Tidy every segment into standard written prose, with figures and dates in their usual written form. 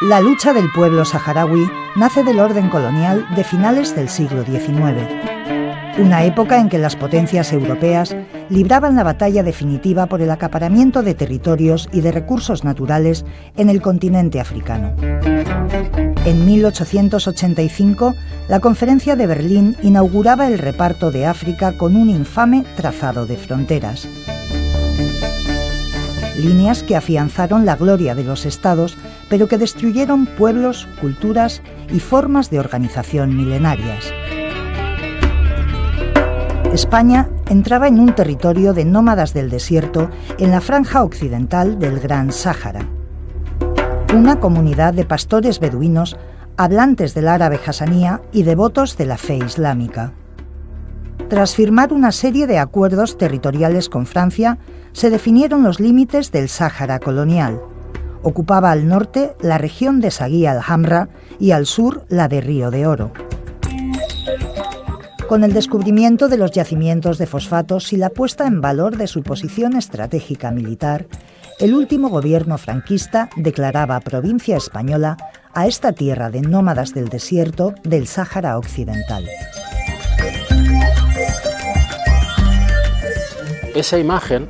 La lucha del pueblo saharaui nace del orden colonial de finales del siglo XIX, una época en que las potencias europeas libraban la batalla definitiva por el acaparamiento de territorios y de recursos naturales en el continente africano. En 1885, la Conferencia de Berlín inauguraba el reparto de África con un infame trazado de fronteras. Líneas que afianzaron la gloria de los estados, pero que destruyeron pueblos, culturas y formas de organización milenarias. España entraba en un territorio de nómadas del desierto en la franja occidental del Gran Sáhara. Una comunidad de pastores beduinos, hablantes del árabe hasanía y devotos de la fe islámica. Tras firmar una serie de acuerdos territoriales con Francia, se definieron los límites del Sáhara colonial. Ocupaba al norte la región de Saguía al-Hamra y al sur la de Río de Oro. Con el descubrimiento de los yacimientos de fosfatos y la puesta en valor de su posición estratégica militar, el último gobierno franquista declaraba provincia española a esta tierra de nómadas del desierto del Sáhara Occidental. Esa imagen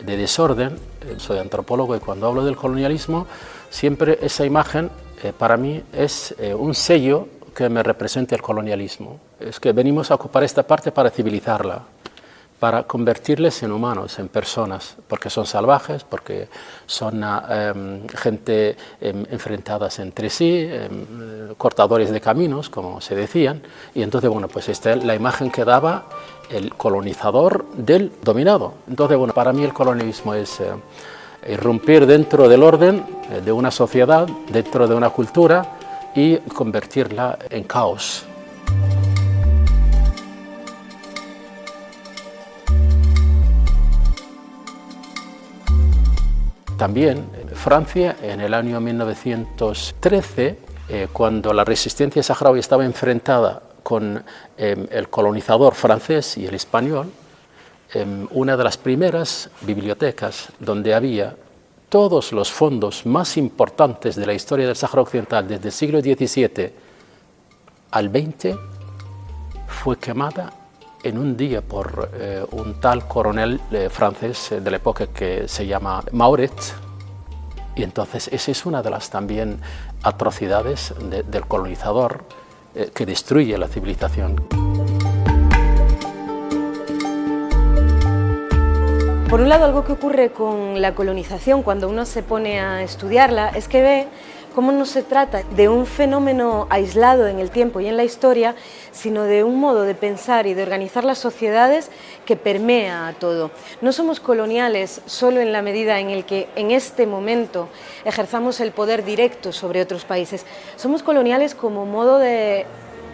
de desorden, soy antropólogo y cuando hablo del colonialismo, siempre esa imagen para mí es un sello que me representa el colonialismo. Es que venimos a ocupar esta parte para civilizarla, para convertirles en humanos, en personas, porque son salvajes, porque son gente enfrentadas entre sí, cortadores de caminos, como se decían, y entonces, bueno, pues esta es la imagen que daba el colonizador del dominado. Entonces, bueno, para mí el colonialismo es irrumpir dentro del orden de una sociedad, dentro de una cultura y convertirla en caos. También Francia, en el año 1913, cuando la resistencia saharaui estaba enfrentada con el colonizador francés y el español, una de las primeras bibliotecas donde había todos los fondos más importantes de la historia del Sáhara Occidental desde el siglo XVII al XX fue quemada en un día por un tal coronel francés de la época que se llama Mauret. Y entonces esa es una de las también atrocidades del colonizador que destruye la civilización. Por un lado, algo que ocurre con la colonización cuando uno se pone a estudiarla es que ve cómo no se trata de un fenómeno aislado en el tiempo y en la historia, sino de un modo de pensar y de organizar las sociedades que permea a todo. No somos coloniales solo en la medida en el que en este momento ejerzamos el poder directo sobre otros países. Somos coloniales como modo de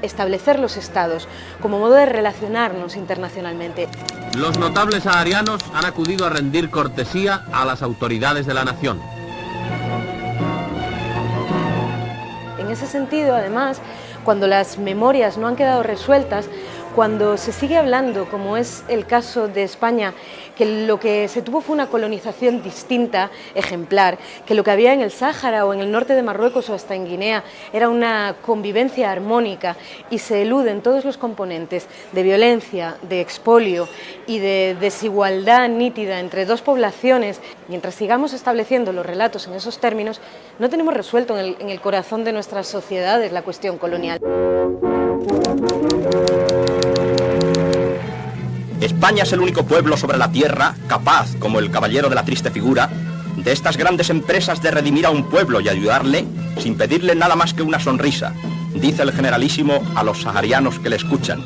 establecer los estados, como modo de relacionarnos internacionalmente. Los notables saharianos han acudido a rendir cortesía a las autoridades de la nación. En ese sentido, además, cuando las memorias no han quedado resueltas, cuando se sigue hablando, como es el caso de España, que lo que se tuvo fue una colonización distinta, ejemplar, que lo que había en el Sáhara o en el norte de Marruecos o hasta en Guinea era una convivencia armónica y se eluden todos los componentes de violencia, de expolio y de desigualdad nítida entre dos poblaciones, mientras sigamos estableciendo los relatos en esos términos, no tenemos resuelto en el corazón de nuestras sociedades la cuestión colonial. España es el único pueblo sobre la tierra capaz, como el caballero de la triste figura, de estas grandes empresas de redimir a un pueblo y ayudarle sin pedirle nada más que una sonrisa, dice el generalísimo a los saharianos que le escuchan.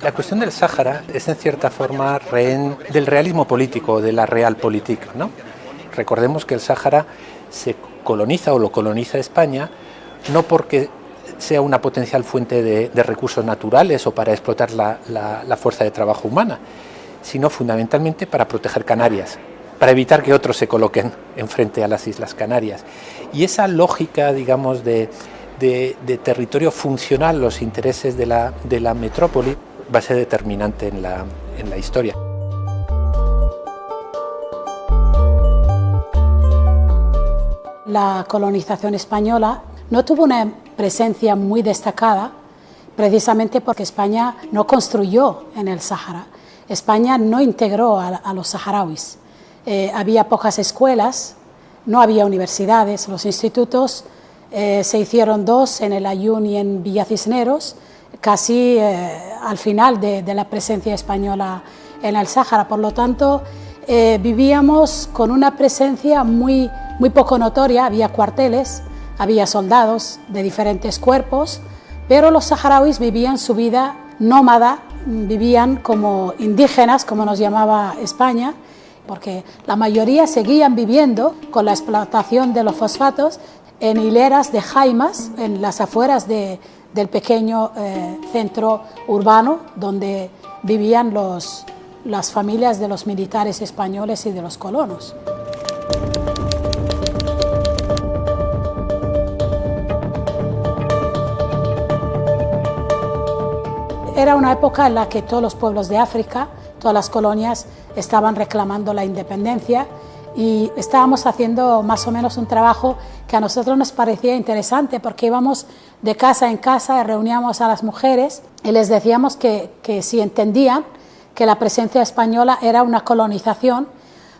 La cuestión del Sáhara es en cierta forma rehén del realismo político, de la realpolitik, ¿no? Recordemos que el Sáhara se coloniza o lo coloniza España no porque sea una potencial fuente de recursos naturales o para explotar la fuerza de trabajo humana, sino fundamentalmente para proteger Canarias, para evitar que otros se coloquen enfrente a las Islas Canarias. Y esa lógica, digamos, de territorio funcional, los intereses de la metrópoli, va a ser determinante en la historia. la colonización española no tuvo una presencia muy destacada, precisamente porque España no construyó en el Sáhara. España no integró a los saharauis. Había pocas escuelas, no había universidades, los institutos se hicieron 2 en el Aaiún y en Villa Cisneros, casi al final de la presencia española en el Sáhara. Por lo tanto, vivíamos con una presencia muy poco notoria. Había cuarteles, había soldados de diferentes cuerpos, pero los saharauis vivían su vida nómada, vivían como indígenas, como nos llamaba España, porque la mayoría seguían viviendo con la explotación de los fosfatos en hileras de jaimas en las afueras del pequeño centro urbano donde vivían las familias de los militares españoles y de los colonos. Era una época en la que todos los pueblos de África, todas las colonias, estaban reclamando la independencia y estábamos haciendo más o menos un trabajo que a nosotros nos parecía interesante, porque íbamos de casa en casa, reuníamos a las mujeres y les decíamos que si entendían que la presencia española era una colonización,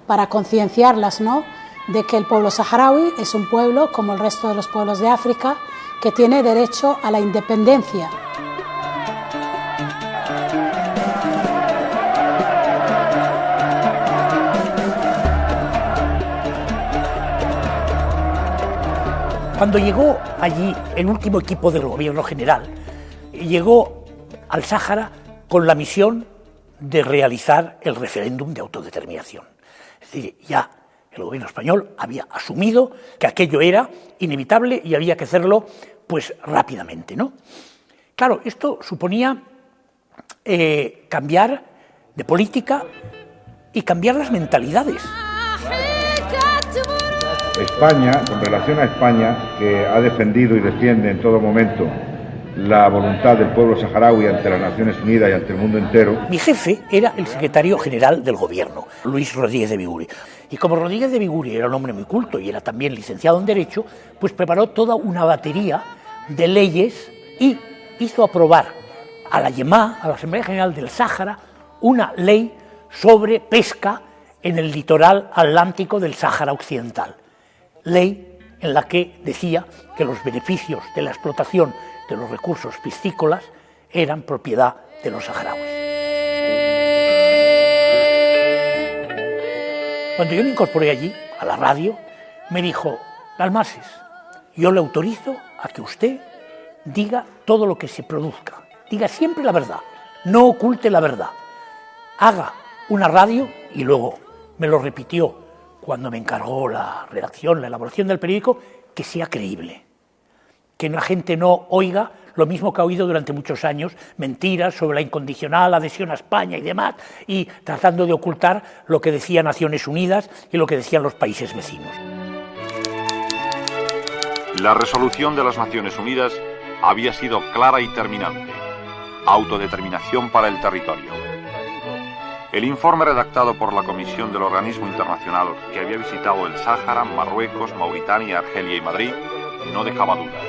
para concienciarlas, ¿no?, de que el pueblo saharaui es un pueblo como el resto de los pueblos de África que tiene derecho a la independencia. Cuando llegó allí el último equipo del gobierno general, llegó al Sáhara con la misión de realizar el referéndum de autodeterminación. Es decir, ya el gobierno español había asumido que aquello era inevitable y había que hacerlo pues rápidamente, ¿no? Claro, esto suponía cambiar de política y cambiar las mentalidades. España, con relación a España, que ha defendido y defiende en todo momento la voluntad del pueblo saharaui ante las Naciones Unidas y ante el mundo entero. Mi jefe era el secretario general del gobierno, Luis Rodríguez de Biguri. Y como Rodríguez de Biguri era un hombre muy culto y era también licenciado en Derecho, pues preparó toda una batería de leyes y hizo aprobar a la YEMA, a la Asamblea General del Sáhara, una ley sobre pesca en el litoral atlántico del Sáhara Occidental. Ley en la que decía que los beneficios de la explotación de los recursos piscícolas eran propiedad de los saharauis. Cuando yo me incorporé allí, a la radio, me dijo: Dalmases, yo le autorizo a que usted diga todo lo que se produzca, diga siempre la verdad, no oculte la verdad, haga una radio, y luego me lo repitió cuando me encargó la redacción, la elaboración del periódico, que sea creíble, que la gente no oiga lo mismo que ha oído durante muchos años, mentiras sobre la incondicional adhesión a España y demás, y tratando de ocultar lo que decía Naciones Unidas y lo que decían los países vecinos. La resolución de las Naciones Unidas había sido clara y terminante: autodeterminación para el territorio. El informe redactado por la Comisión del Organismo Internacional que había visitado el Sáhara, Marruecos, Mauritania, Argelia y Madrid no dejaba dudas.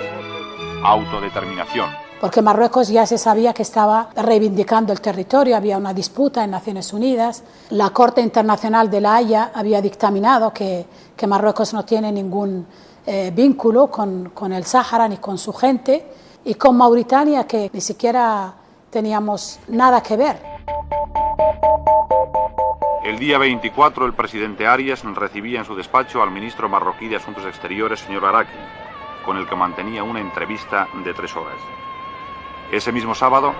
Autodeterminación. Porque Marruecos ya se sabía que estaba reivindicando el territorio, había una disputa en Naciones Unidas. La Corte Internacional de la Haya había dictaminado que Marruecos no tiene ningún vínculo con el Sáhara ni con su gente, y con Mauritania, que ni siquiera teníamos nada que ver. El día 24, el presidente Arias recibía en su despacho al ministro marroquí de Asuntos Exteriores, señor Araki, con el que mantenía una entrevista de 3 horas. Ese mismo sábado,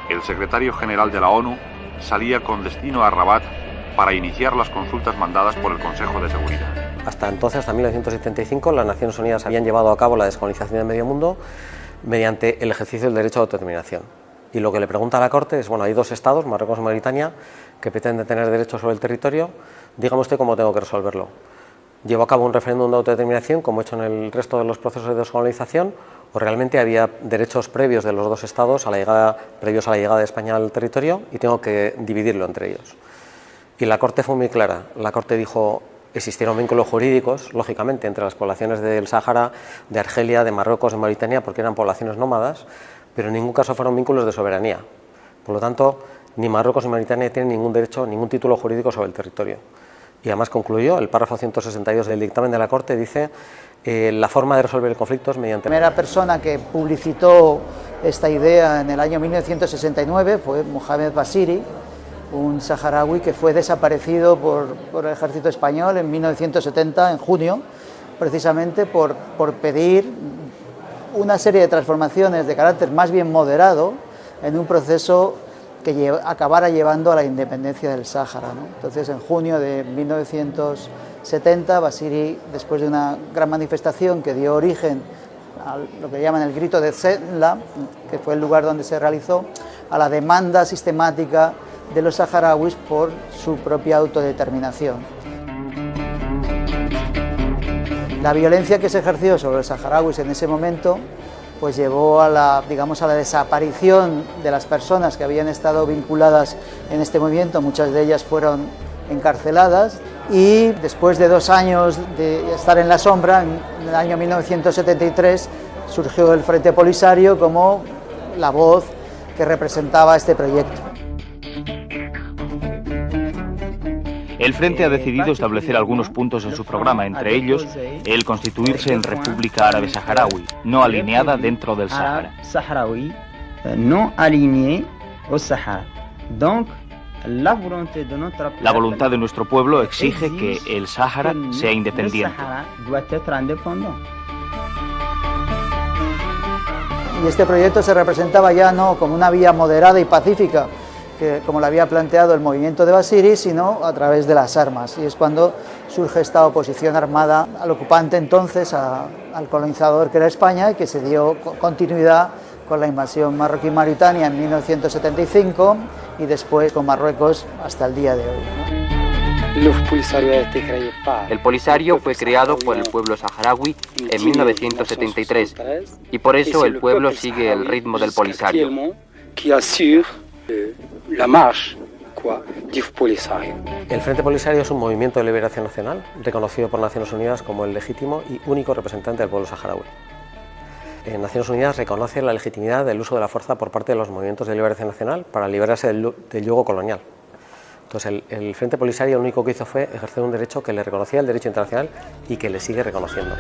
el secretario general de la ONU salía con destino a Rabat para iniciar las consultas mandadas por el Consejo de Seguridad. Hasta entonces, hasta 1975, las Naciones Unidas habían llevado a cabo la descolonización del medio mundo mediante el ejercicio del derecho a autodeterminación. Y lo que le pregunta a la Corte es, bueno, hay 2 estados, Marruecos y Mauritania, que pretenden tener derecho sobre el territorio, dígame usted cómo tengo que resolverlo. ¿Llevo a cabo un referéndum de autodeterminación, como he hecho en el resto de los procesos de descolonización, o realmente había derechos previos de los 2 estados previos a la llegada de España al territorio y tengo que dividirlo entre ellos? Y la Corte fue muy clara. La Corte dijo, Existieron vínculos jurídicos, lógicamente, entre las poblaciones del Sáhara, de Argelia, de Marruecos, de Mauritania, porque eran poblaciones nómadas, pero en ningún caso fueron vínculos de soberanía. Por lo tanto, ni Marruecos ni Mauritania tienen ningún derecho, ningún título jurídico sobre el territorio. Y además concluyó, el párrafo 162 del dictamen de la Corte dice la forma de resolver el conflicto es mediante... La primera persona que publicitó esta idea en el año 1969 fue Mohamed Basiri, un saharaui que fue desaparecido por el ejército español en 1970, en junio, precisamente por pedir una serie de transformaciones de carácter más bien moderado en un proceso que acabara llevando a la independencia del Sáhara, ¿no? Entonces, en junio de 1970, Basiri, después de una gran manifestación que dio origen a lo que llaman el grito de Zetla, que fue el lugar donde se realizó, a la demanda sistemática de los saharauis por su propia autodeterminación. La violencia que se ejerció sobre los saharauis en ese momento pues llevó a la desaparición de las personas que habían estado vinculadas en este movimiento. Muchas de ellas fueron encarceladas y después de 2 años de estar en la sombra, en el año 1973 surgió el Frente Polisario como la voz que representaba este proyecto. El Frente ha decidido establecer algunos puntos en su programa, entre ellos el constituirse en República Árabe Saharaui, no alineada dentro del Sáhara. No alineé au Sahara. Donc, la voluntad de nuestro pueblo exige que el Sáhara sea independiente. Y este proyecto se representaba ya no como una vía moderada y pacífica, como lo había planteado el movimiento de Basiri, sino a través de las armas. Y es cuando surge esta oposición armada al ocupante entonces, al colonizador que era España, y que se dio continuidad con la invasión marroquí-mauritania en 1975 y después con Marruecos hasta el día de hoy, ¿no? El Polisario fue creado por el pueblo saharaui en 1973 y por eso el pueblo sigue el ritmo del Polisario. El Frente Polisario es un movimiento de liberación nacional reconocido por Naciones Unidas como el legítimo y único representante del pueblo saharaui. Naciones Unidas reconoce la legitimidad del uso de la fuerza por parte de los movimientos de liberación nacional para liberarse del yugo colonial. Entonces el Frente Polisario lo único que hizo fue ejercer un derecho que le reconocía el derecho internacional y que le sigue reconociendo.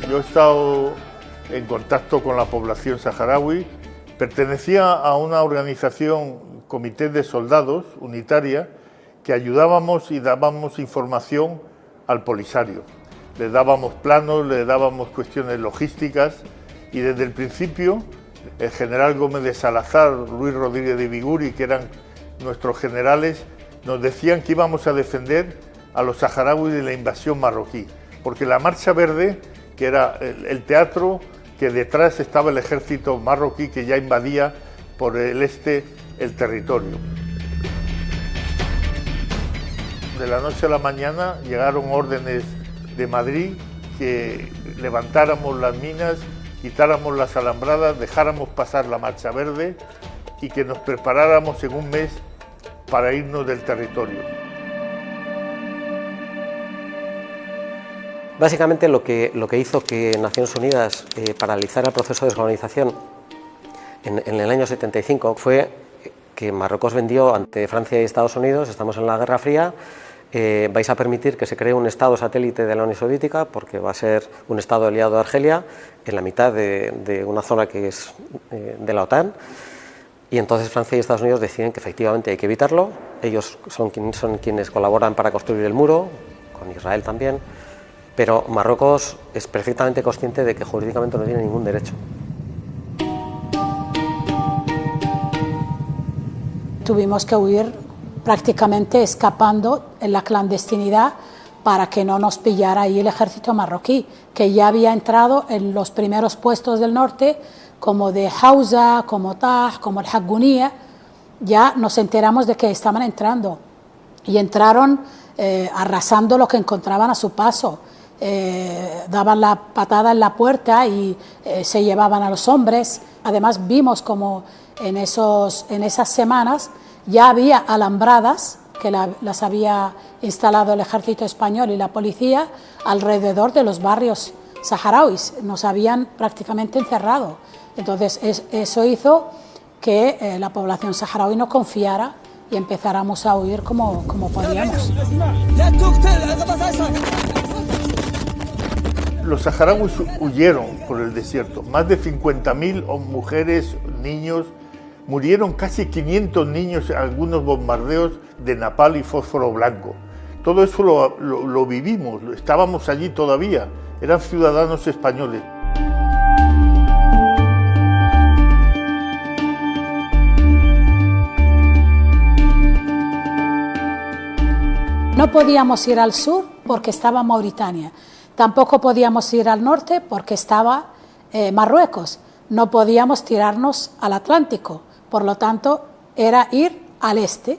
Yo he estado en contacto con la población saharaui, pertenecía a una organización, Comité de Soldados, unitaria, que ayudábamos y dábamos información al Polisario. Le dábamos planos, le dábamos cuestiones logísticas y desde el principio el general Gómez de Salazar, Luis Rodríguez de Biguri, que eran nuestros generales, nos decían que íbamos a defender a los saharauis de la invasión marroquí, porque la Marcha Verde, que era el teatro, que detrás estaba el ejército marroquí que ya invadía por el este el territorio. De la noche a la mañana llegaron órdenes de Madrid que levantáramos las minas, quitáramos las alambradas, dejáramos pasar la Marcha Verde y que nos preparáramos en un mes para irnos del territorio. Básicamente lo que hizo que Naciones Unidas paralizara el proceso de descolonización en el año 75 fue que Marruecos vendió ante Francia y Estados Unidos, estamos en la Guerra Fría, vais a permitir que se cree un Estado satélite de la Unión Soviética porque va a ser un Estado aliado de Argelia en la mitad de una zona que es de la OTAN. Y entonces Francia y Estados Unidos deciden que efectivamente hay que evitarlo. Ellos son quienes colaboran para construir el muro, con Israel también, pero Marruecos es perfectamente consciente de que jurídicamente no tiene ningún derecho. Tuvimos que huir prácticamente escapando en la clandestinidad para que no nos pillara ahí el ejército marroquí, que ya había entrado en los primeros puestos del norte, como de Hausa, como Taj, como el Hagouniyeh. Ya nos enteramos de que estaban entrando y entraron arrasando lo que encontraban a su paso. daban la patada en la puerta y se llevaban a los hombres. Además vimos como en esas semanas ya había alambradas que las había instalado el ejército español y la policía alrededor de los barrios saharauis. Nos habían prácticamente encerrado. Entonces eso hizo que la población saharaui no confiara y empezáramos a huir como podíamos. Los saharauis huyeron por el desierto. Más de 50.000 mujeres, niños, murieron casi 500 niños en algunos bombardeos de napal y fósforo blanco. Todo eso lo vivimos, estábamos allí todavía, eran ciudadanos españoles. No podíamos ir al sur porque estaba Mauritania. Tampoco podíamos ir al norte porque estaba Marruecos. No podíamos tirarnos al Atlántico. Por lo tanto, era ir al este.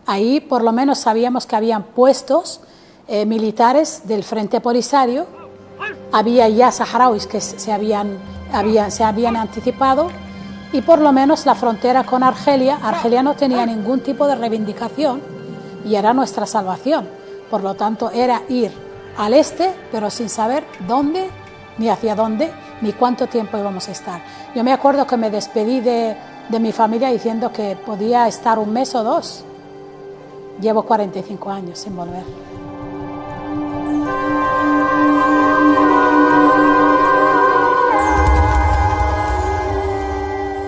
Ahí por lo menos sabíamos que habían puestos militares del Frente Polisario. Había ya saharauis que se habían anticipado y por lo menos la frontera con Argelia no tenía ningún tipo de reivindicación y era nuestra salvación. Por lo tanto, era ir al este, pero sin saber dónde, ni hacia dónde, ni cuánto tiempo íbamos a estar. Yo me acuerdo que me despedí de mi familia diciendo que podía estar 1 mes o 2. Llevo 45 años sin volver.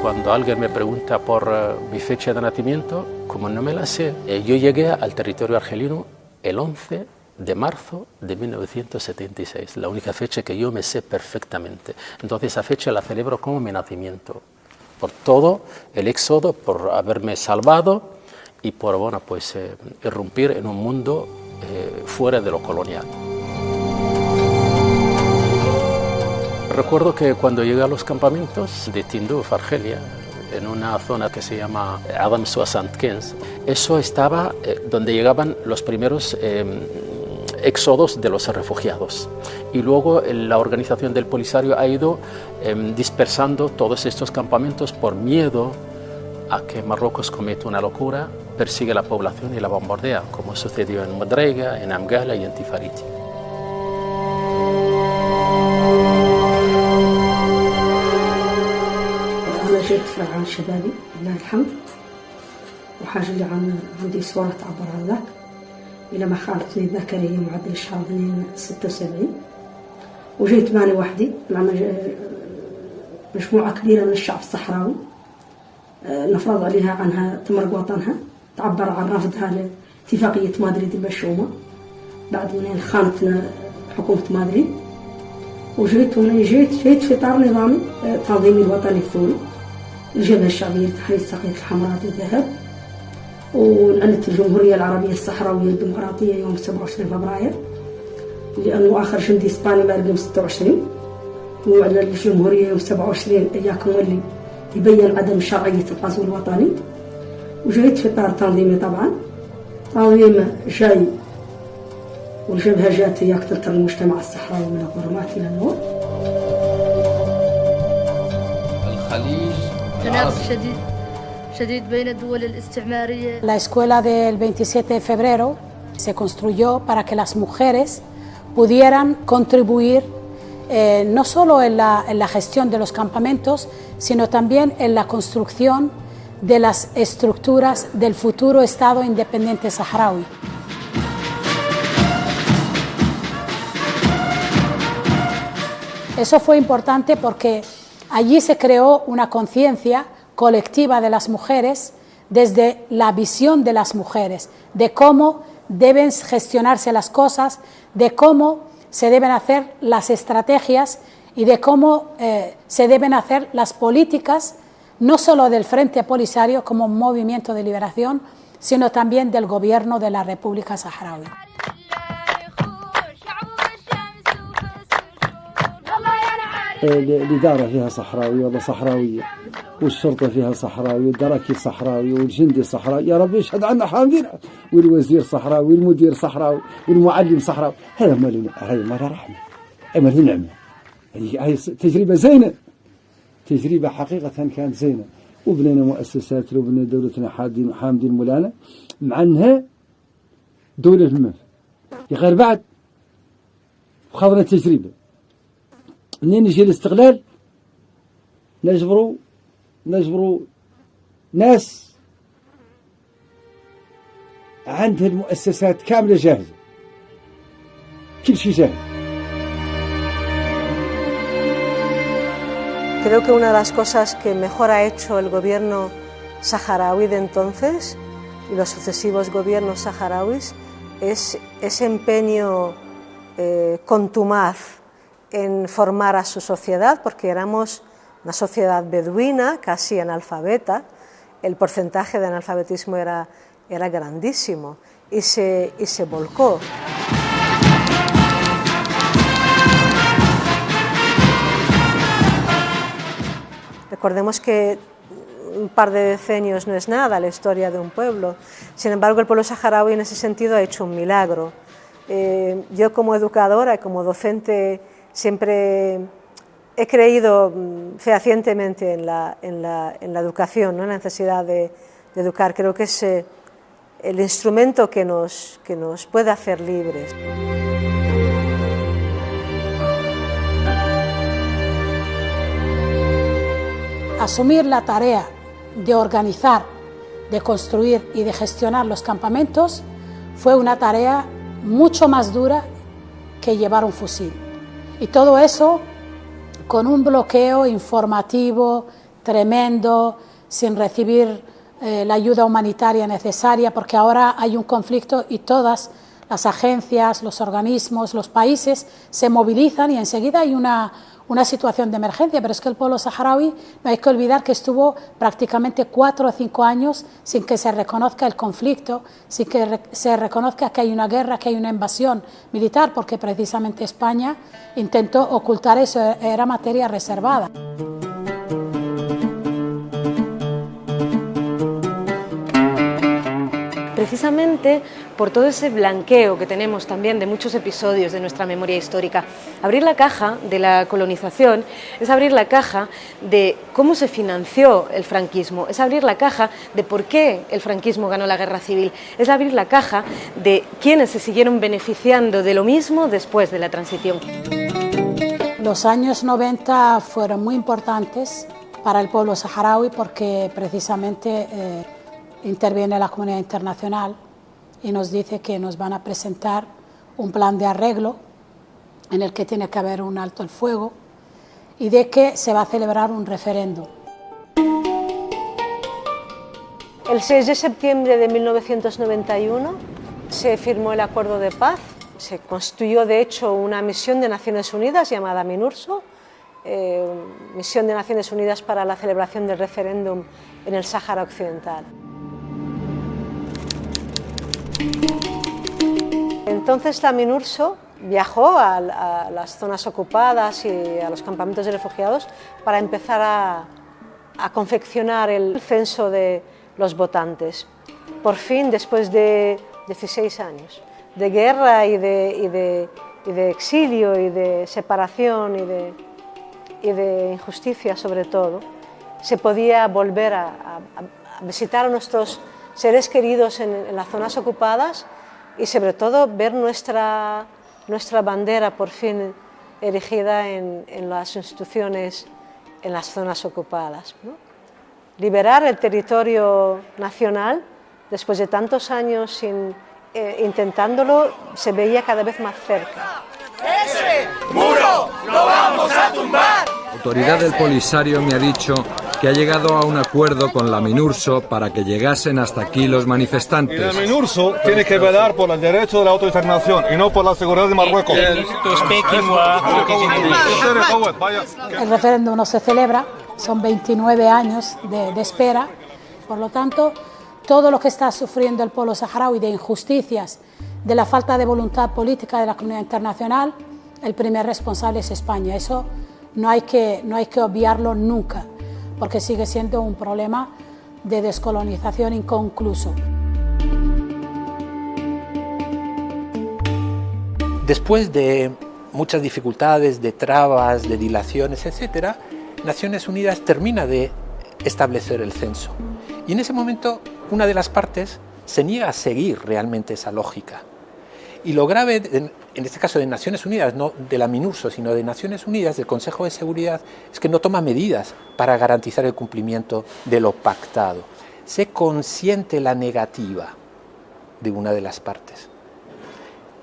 Cuando alguien me pregunta por mi fecha de nacimiento, como no me la sé, yo llegué al territorio argelino el 11 de marzo de 1976, la única fecha que yo me sé perfectamente. Entonces esa fecha la celebro como mi nacimiento, por todo el éxodo, por haberme salvado y por irrumpir en un mundo fuera de lo colonial. Recuerdo que cuando llegué a los campamentos de Tindouf, Argelia, en una zona que se llama Adam Soissant 15, eso estaba donde llegaban los primeros éxodos de los refugiados. Y luego la organización del Polisario ha ido dispersando todos estos campamentos por miedo a que Marruecos cometa una locura, persigue a la población y la bombardea, como sucedió en Modrega, en Amgala y en Tifariti. جيت عن شبابي لله الحمد وحاجة اللي عندي صورة تعبر عن ذاك إلى ما خالتني الذاكرة هي معدل الشهر 76 وجيت ماني وحدي مع مجموعة كبيرة من الشعب الصحراوي نفرض عليها عنها تمرق وطنها تعبر عن رفضها لاتفاقية مدريد المشؤومة بعد من خانتنا حكومة مدريد وجيت جيت في إطار نظامي تنظيمي الوطني الثوري الجبهة الشعبية لتحرير ساقية الحمراء الذهب وأعلنت الجمهورية العربية الصحراوية الديمقراطية يوم 27 فبراير لأنه آخر جندي إسباني ما رقم 26 وأعلن الجمهورية يوم 27 إياكم واللي يبين عدم شرعية الغزو الوطني وجيت في إطار تنظيمي طبعا تنظيم جاي والجبهة جات هي تنتر المجتمع الصحراوي من الظلمات إلى النور. الخليج تنافس شديد بين الدول الاستعمارية. La escuela del 27 de febrero se construyó para que las mujeres pudieran contribuir no solo en la gestión de los campamentos, sino también en la construcción de las estructuras del futuro Estado independiente saharaui. Eso fue importante porque allí se creó una conciencia colectiva de las mujeres desde la visión de las mujeres, de cómo deben gestionarse las cosas, de cómo se deben hacer las estrategias y de cómo se deben hacer las políticas, no solo del Frente Polisario como movimiento de liberación, sino también del gobierno de la República Saharaui. الإدارة فيها صحراوي ولا صحراوية، والشرطة فيها صحراوي، والدراكي صحراوي، والجندي صحراوي، يا رب يشهد عنا حامدين، والوزير صحراوي، والمدير صحراوي، والمعلم صحراوي. هذا ما رحمة، ما هي نعمة. هي تجربة زينة، تجربة حقيقة كانت زينة، وبنينا مؤسسات، وبنينا دولتنا حامدين مولانا، مع أنها دولة المنف غير بعد خاضنا تجربة. منين يجي الاستقلال نجبروا ناس عندها المؤسسات كاملة جاهزة، كل شيء جاهز. Creo que una de las cosas que mejor ha hecho el gobierno saharaui de entonces y los sucesivos gobiernos saharauis es ese empeño contumaz en formar a su sociedad, porque éramos una sociedad beduina, casi analfabeta, el porcentaje de analfabetismo era grandísimo y se volcó. Recordemos que un par de decenios no es nada la historia de un pueblo, sin embargo el pueblo saharaui en ese sentido ha hecho un milagro. Yo como educadora y como docente siempre he creído fehacientemente en la educación, ¿no? En la necesidad de educar. Creo que es el instrumento que nos puede hacer libres. Asumir la tarea de organizar, de construir y de gestionar los campamentos fue una tarea mucho más dura que llevar un fusil. Y todo eso con un bloqueo informativo tremendo, sin recibir la ayuda humanitaria necesaria, porque ahora hay un conflicto y todas las agencias, los organismos, los países se movilizan y enseguida hay una situación de emergencia, pero es que el pueblo saharaui no hay que olvidar que estuvo prácticamente 4 o 5 años sin que se reconozca el conflicto, sin que se reconozca que hay una guerra, que hay una invasión militar, porque precisamente España intentó ocultar eso, era materia reservada. Precisamente por todo ese blanqueo que tenemos también de muchos episodios de nuestra memoria histórica. Abrir la caja de la colonización es abrir la caja de cómo se financió el franquismo, es abrir la caja de por qué el franquismo ganó la guerra civil, es abrir la caja de quiénes se siguieron beneficiando de lo mismo después de la transición. Los años 90 fueron muy importantes para el pueblo saharaui porque precisamente interviene la comunidad internacional y nos dice que nos van a presentar un plan de arreglo en el que tiene que haber un alto el fuego y de que se va a celebrar un referéndum. El 6 de septiembre de 1991 se firmó el acuerdo de paz, se constituyó de hecho una misión de Naciones Unidas llamada MINURSO, misión de Naciones Unidas para la celebración del referéndum en el Sáhara Occidental. Entonces la MINURSO viajó a las zonas ocupadas y a los campamentos de refugiados para empezar a confeccionar el censo de los votantes. Por fin, después de 16 años de guerra y de exilio y de separación y de injusticia sobre todo, se podía volver a visitar a nuestros seres queridos en las zonas ocupadas y sobre todo ver nuestra bandera por fin erigida en las instituciones en las zonas ocupadas, ¿no? Liberar el territorio nacional después de tantos años intentándolo se veía cada vez más cerca. ¡Ese muro lo vamos a tumbar! La autoridad del Polisario me ha dicho que ha llegado a un acuerdo con la MINURSO para que llegasen hasta aquí los manifestantes. Y la MINURSO tiene que velar por el derecho de la autodeterminación y no por la seguridad de Marruecos. El referéndum no se celebra, son 29 años de espera, por lo tanto, todo lo que está sufriendo el pueblo saharaui de injusticias, de la falta de voluntad política de la comunidad internacional, el primer responsable es España. Eso no hay que obviarlo nunca, porque sigue siendo un problema de descolonización inconcluso. Después de muchas dificultades, de trabas, de dilaciones, etc., Naciones Unidas termina de establecer el censo. Y en ese momento una de las partes se niega a seguir realmente esa lógica. Y lo grave, en este caso de Naciones Unidas, no de la MINURSO, sino de Naciones Unidas, del Consejo de Seguridad, es que no toma medidas para garantizar el cumplimiento de lo pactado. Se consiente la negativa de una de las partes.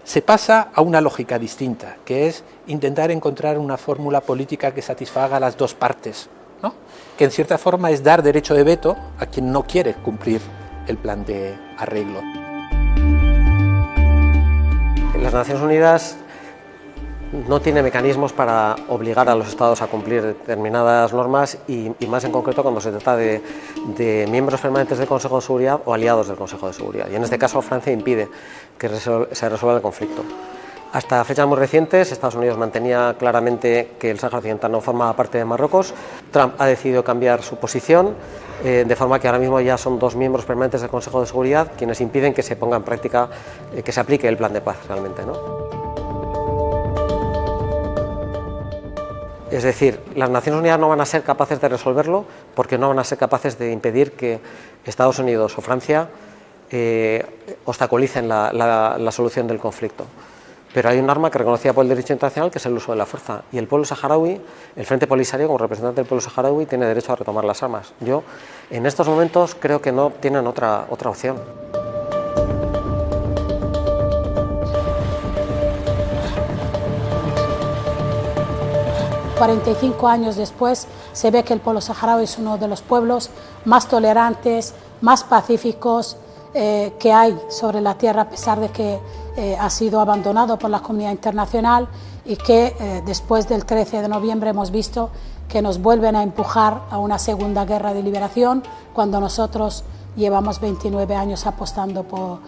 Se pasa a una lógica distinta, que es intentar encontrar una fórmula política que satisfaga a las dos partes, ¿no? Que en cierta forma es dar derecho de veto a quien no quiere cumplir el plan de arreglo. Las Naciones Unidas no tiene mecanismos para obligar a los Estados a cumplir determinadas normas y más en concreto cuando se trata de miembros permanentes del Consejo de Seguridad o aliados del Consejo de Seguridad. Y en este caso Francia impide que se resuelva el conflicto. Hasta fechas muy recientes, Estados Unidos mantenía claramente que el Sáhara Occidental no formaba parte de Marruecos. Trump ha decidido cambiar su posición, de forma que ahora mismo ya son dos miembros permanentes del Consejo de Seguridad quienes impiden que se ponga en práctica, que se aplique el plan de paz realmente, ¿no? Es decir, las Naciones Unidas no van a ser capaces de resolverlo porque no van a ser capaces de impedir que Estados Unidos o Francia obstaculicen la solución del conflicto. Pero hay un arma que reconocida por el derecho internacional, que es el uso de la fuerza. Y el pueblo saharaui, el Frente Polisario, como representante del pueblo saharaui, tiene derecho a retomar las armas. Yo, en estos momentos, creo que no tienen otra opción. ...45 años después se ve que el pueblo saharaui es uno de los pueblos más tolerantes, más pacíficos que hay sobre la tierra, a pesar de que ha sido abandonado por la comunidad internacional y que después del 13 de noviembre hemos visto que nos vuelven a empujar a una segunda guerra de liberación cuando nosotros llevamos 29 años apostando por